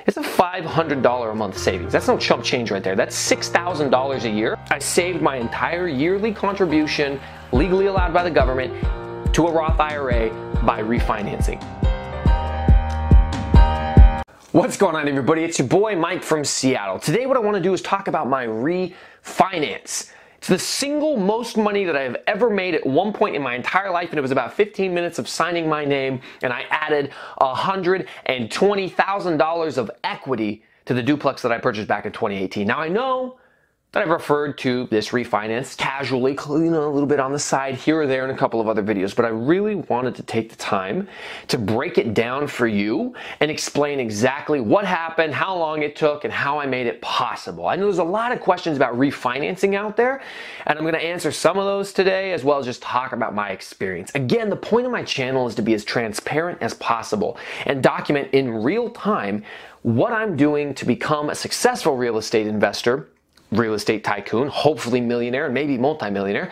It's a $500 a month savings. That's no chump change right there. That's $6,000 a year. I saved my entire yearly contribution, legally allowed by the government, to a Roth IRA by refinancing. What's going on, everybody? It's your boy Mike from Seattle. Today what I want to do is talk about my refinance. It's the single most money that I have ever made at one point in my entire life, and it was about 15 minutes of signing my name, and I added $120,000 of equity to the duplex that I purchased back in 2018. Now I know that I've referred to this refinance casually, a little bit on the side here or there in a couple of other videos, but I really wanted to take the time to break it down for you and explain exactly what happened, how long it took, and how I made it possible. I know there's a lot of questions about refinancing out there, and I'm going to answer some of those today, as well as just talk about my experience. Again, the point of my channel is to be as transparent as possible and document in real time what I'm doing to become a successful real estate investor, real estate tycoon, hopefully millionaire, and maybe multimillionaire,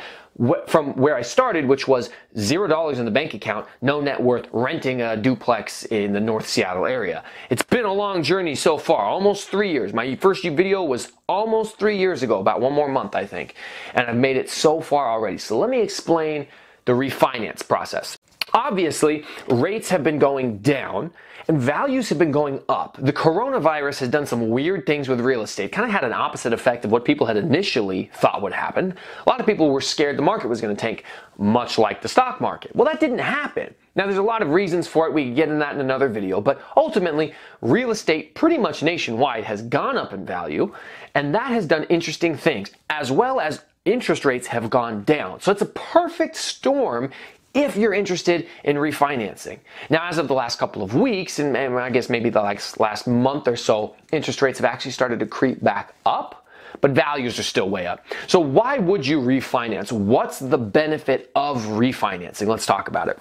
from where I started, which was $0 in the bank account, no net worth, renting a duplex in the North Seattle area. It's been a long journey so far, almost 3 years. My first video was almost 3 years ago, about one more month, I think, and I've made it so far already. So let me explain the refinance process. Obviously, rates have been going down and values have been going up. The coronavirus has done some weird things with real estate. Kind of had an opposite effect of what people had initially thought would happen. A lot of people were scared the market was going to tank, much like the stock market. Well, that didn't happen. Now, there's a lot of reasons for it. We can get into that in another video, but ultimately, real estate pretty much nationwide has gone up in value, and that has done interesting things, as well as interest rates have gone down. So it's a perfect storm if you're interested in refinancing. Now, as of the last couple of weeks, and I guess maybe the last month or so, interest rates have actually started to creep back up, but values are still way up. So why would you refinance? What's the benefit of refinancing? Let's talk about it.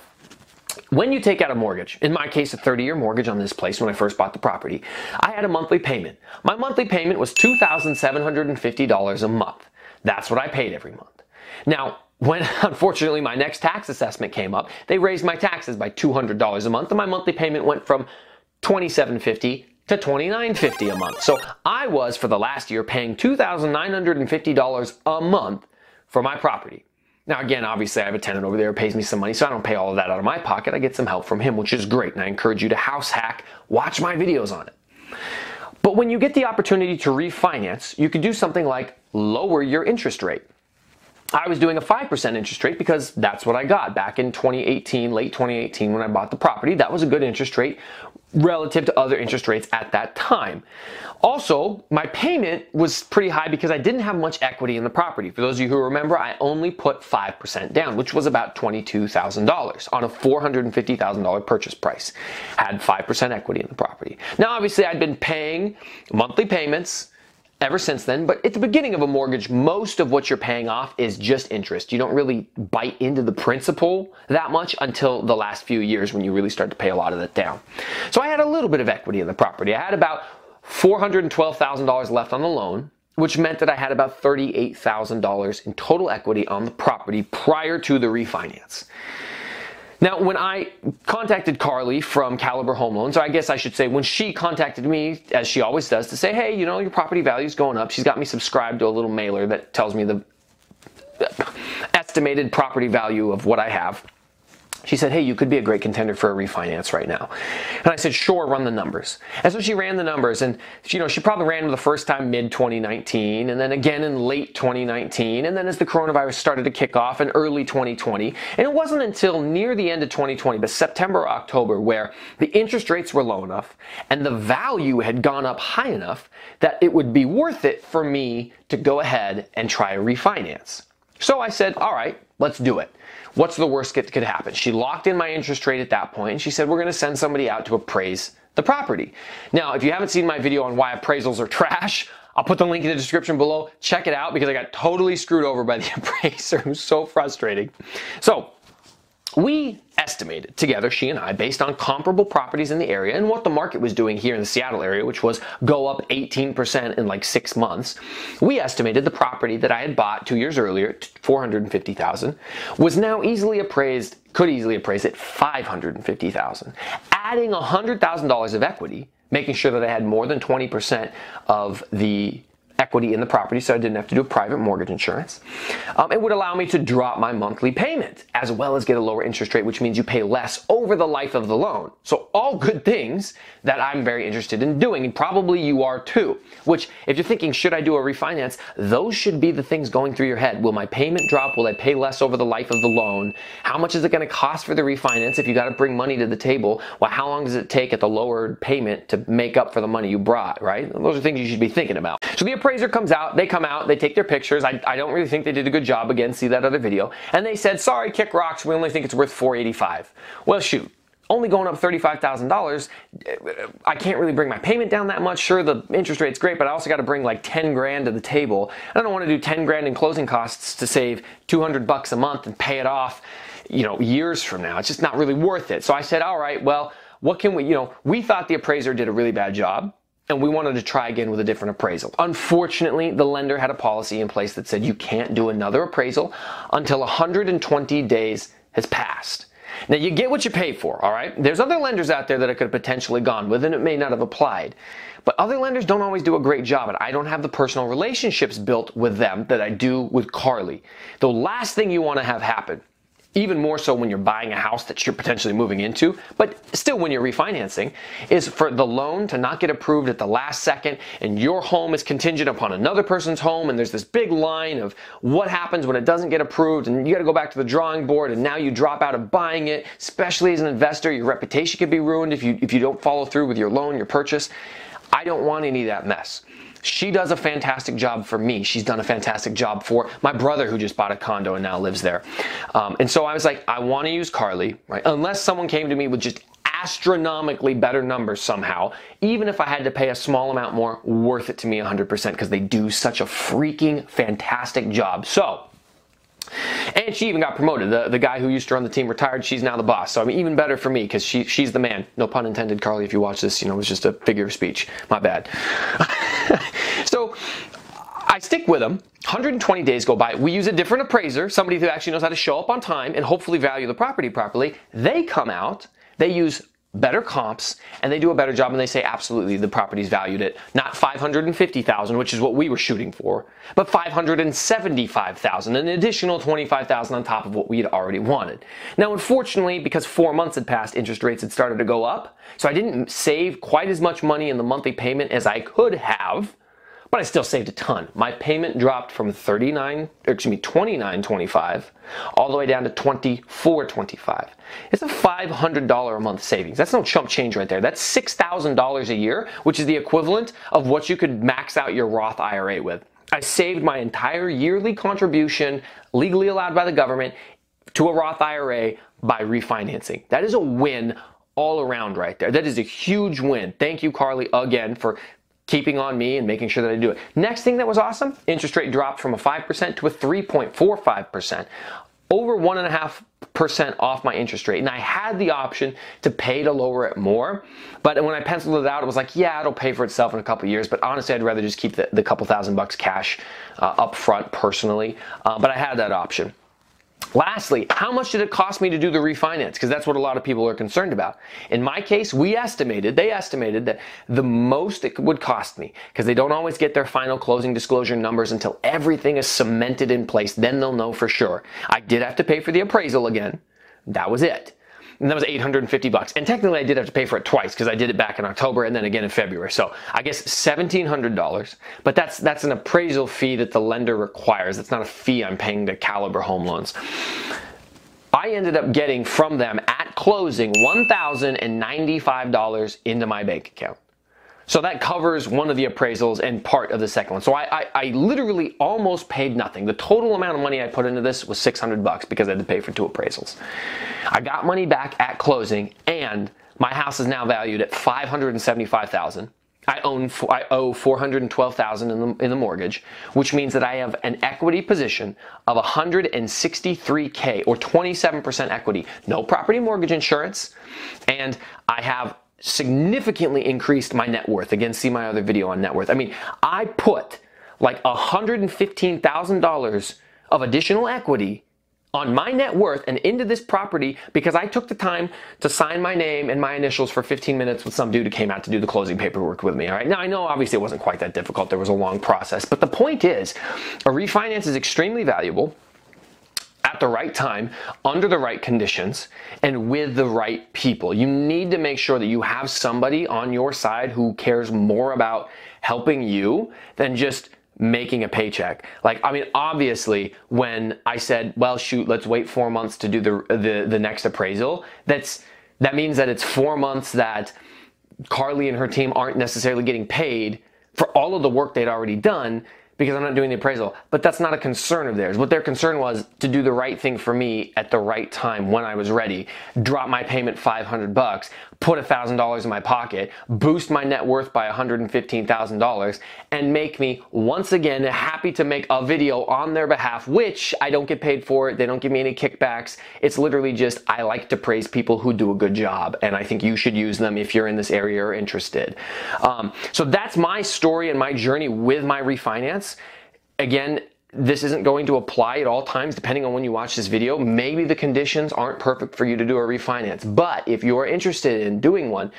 When you take out a mortgage, in my case a 30-year mortgage on this place when I first bought the property, I had a monthly payment. My monthly payment was $2,750 a month. That's what I paid every month. Now, when unfortunately my next tax assessment came up, they raised my taxes by $200 a month, and my monthly payment went from $2,750 to $2,950 a month. So I was, for the last year, paying $2,950 a month for my property. Now again, obviously I have a tenant over there who pays me some money, so I don't pay all of that out of my pocket. I get some help from him, which is great, and I encourage you to house hack, watch my videos on it. But when you get the opportunity to refinance, you can do something like lower your interest rate. I was doing a 5% interest rate because that's what I got back in 2018, late 2018 when I bought the property. That was a good interest rate relative to other interest rates at that time. Also, my payment was pretty high because I didn't have much equity in the property. For those of you who remember, I only put 5% down, which was about $22,000 on a $450,000 purchase price. Had 5% equity in the property. Now, obviously, I'd been paying monthly payments ever since then, but at the beginning of a mortgage, most of what you're paying off is just interest. You don't really bite into the principal that much until the last few years when you really start to pay a lot of that down. So I had a little bit of equity in the property. I had about $412,000 left on the loan, which meant that I had about $38,000 in total equity on the property prior to the refinance. Now, when I contacted Carly from Caliber Home Loans, or I guess I should say when she contacted me, as she always does, to say, hey, your property value is going up. She's got me subscribed to a little mailer that tells me the estimated property value of what I have. She said, hey, you could be a great contender for a refinance right now. And I said, sure, run the numbers. And so she ran the numbers, and she probably ran them the first time mid-2019, and then again in late 2019, and then as the coronavirus started to kick off in early 2020. And it wasn't until near the end of 2020, but September or October, where the interest rates were low enough and the value had gone up high enough that it would be worth it for me to go ahead and try a refinance. So I said, all right, let's do it. What's the worst that could happen? She locked in my interest rate at that point, and she said, we're going to send somebody out to appraise the property. Now, if you haven't seen my video on why appraisals are trash, I'll put the link in the description below. Check it out because I got totally screwed over by the appraiser. It was so frustrating. So we estimated together, she and I, based on comparable properties in the area and what the market was doing here in the Seattle area, which was go up 18% in like 6 months. We estimated the property that I had bought 2 years earlier, $450,000, was now could easily appraise at $550,000. Adding $100,000 of equity making sure that I had more than 20% of the equity in the property so I didn't have to do private mortgage insurance. It would allow me to drop my monthly payment as well as get a lower interest rate, which means you pay less over the life of the loan. So all good things that I'm very interested in doing, and probably you are too, which if you're thinking, should I do a refinance? Those should be the things going through your head. Will my payment drop? Will I pay less over the life of the loan? How much is it going to cost for the refinance if you got to bring money to the table? Well, how long does it take at the lowered payment to make up for the money you brought, right? Those are things you should be thinking about. So the appraiser comes out, they come out, they take their pictures. I don't really think they did a good job. Again, see that other video. And they said, sorry, kick rocks, we only think it's worth $485. Well, shoot. Only going up $35,000, I can't really bring my payment down that much. Sure, the interest rate's great, but I also got to bring like 10 grand to the table. I don't want to do 10 grand in closing costs to save 200 bucks a month and pay it off, years from now. It's just not really worth it. So I said, all right, well, what can we, we thought the appraiser did a really bad job, and we wanted to try again with a different appraisal. Unfortunately, the lender had a policy in place that said you can't do another appraisal until 120 days has passed. Now, you get what you pay for, all right? There's other lenders out there that I could have potentially gone with, and it may not have applied. But other lenders don't always do a great job, and I don't have the personal relationships built with them that I do with Carly. The last thing you want to have happen, even more so when you're buying a house that you're potentially moving into, but still when you're refinancing, is for the loan to not get approved at the last second, and your home is contingent upon another person's home, and there's this big line of what happens when it doesn't get approved, and you got to go back to the drawing board, and now you drop out of buying it. Especially as an investor, your reputation could be ruined if you don't follow through with your loan, your purchase. I don't want any of that mess. She does a fantastic job for me. She's done a fantastic job for my brother who just bought a condo and now lives there. And so I was like, I want to use Carly, right? Unless someone came to me with just astronomically better numbers somehow, even if I had to pay a small amount more, worth it to me 100% because they do such a freaking fantastic job. So, and she even got promoted. The guy who used to run the team retired. She's now the boss. So I mean, even better for me because she's the man. No pun intended, Carly. If you watch this, it was just a figure of speech. My bad. So I stick with them. 120 days go by. We use a different appraiser, somebody who actually knows how to show up on time and hopefully value the property properly. They come out. They use better comps, and they do a better job, and they say absolutely the property's valued at not $550,000, which is what we were shooting for, but $575,000, an additional $25,000 on top of what we had already wanted. Now, unfortunately, because 4 months had passed, interest rates had started to go up, so I didn't save quite as much money in the monthly payment as I could have, but I still saved a ton. My payment dropped from $29.25 all the way down to $24.25. It's a $500 a month savings. That's no chump change right there. That's $6,000 a year, which is the equivalent of what you could max out your Roth IRA with. I saved my entire yearly contribution, legally allowed by the government, to a Roth IRA by refinancing. That is a win all around right there. That is a huge win. Thank you, Carly, again, for keeping on me and making sure that I do it. Next thing that was awesome, interest rate dropped from a 5% to a 3.45%. Over 1.5% off my interest rate. And I had the option to pay to lower it more. But when I penciled it out, it was like, yeah, it'll pay for itself in a couple of years. But honestly, I'd rather just keep the couple $1,000 cash up front personally. But I had that option. Lastly, how much did it cost me to do the refinance? Because that's what a lot of people are concerned about. In my case, they estimated that the most it would cost me, because they don't always get their final closing disclosure numbers until everything is cemented in place, then they'll know for sure. I did have to pay for the appraisal again. That was it. And that was $850. And technically I did have to pay for it twice because I did it back in October and then again in February. So I guess $1,700, but that's an appraisal fee that the lender requires. It's not a fee I'm paying to Caliber Home Loans. I ended up getting from them at closing $1,095 into my bank account. So that covers one of the appraisals and part of the second one. So I literally almost paid nothing. The total amount of money I put into this was $600 because I had to pay for 2 appraisals. I got money back at closing, and my house is now valued at $575,000. I owe $412,000 in the mortgage, which means that I have an equity position of $163K or 27% equity. No property mortgage insurance, and I have significantly increased my net worth. Again, see my other video on net worth. I mean, I put like $115,000 of additional equity on my net worth and into this property because I took the time to sign my name and my initials for 15 minutes with some dude who came out to do the closing paperwork with me, all right? Now, I know obviously it wasn't quite that difficult. There was a long process, but the point is, a refinance is extremely valuable at the right time, under the right conditions, and with the right people. You need to make sure that you have somebody on your side who cares more about helping you than just making a paycheck. Like, I mean, obviously, when I said, well, shoot, let's wait 4 months to do the next appraisal, that means that it's 4 months that Carly and her team aren't necessarily getting paid for all of the work they'd already done because I'm not doing the appraisal. But that's not a concern of theirs. What their concern was to do the right thing for me at the right time when I was ready, drop my payment $500, put $1,000 in my pocket, boost my net worth by $115,000, and make me once again happy to make a video on their behalf, which I don't get paid for. They don't give me any kickbacks. It's literally just, I like to praise people who do a good job, and I think you should use them if you're in this area or interested. So that's my story and my journey with my refinance. Again, this isn't going to apply at all times depending on when you watch this video. Maybe the conditions aren't perfect for you to do a refinance, but if you're interested in doing one,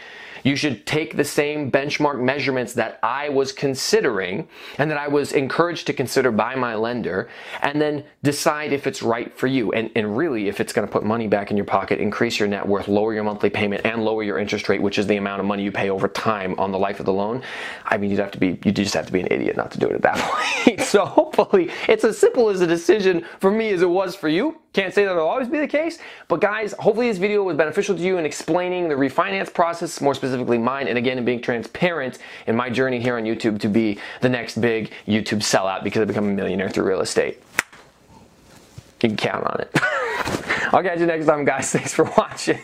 you should take the same benchmark measurements that I was considering and that I was encouraged to consider by my lender, and then decide if it's right for you. And really, if it's going to put money back in your pocket, increase your net worth, lower your monthly payment, and lower your interest rate, which is the amount of money you pay over time on the life of the loan. I mean, you just have to be an idiot not to do it at that point. So hopefully it's as simple as a decision for me as it was for you. Can't say that it'll always be the case, but guys, hopefully this video was beneficial to you in explaining the refinance process, more specifically mine, and again, in being transparent in my journey here on YouTube to be the next big YouTube sellout because I become a millionaire through real estate. You can count on it. I'll catch you next time, guys. Thanks for watching.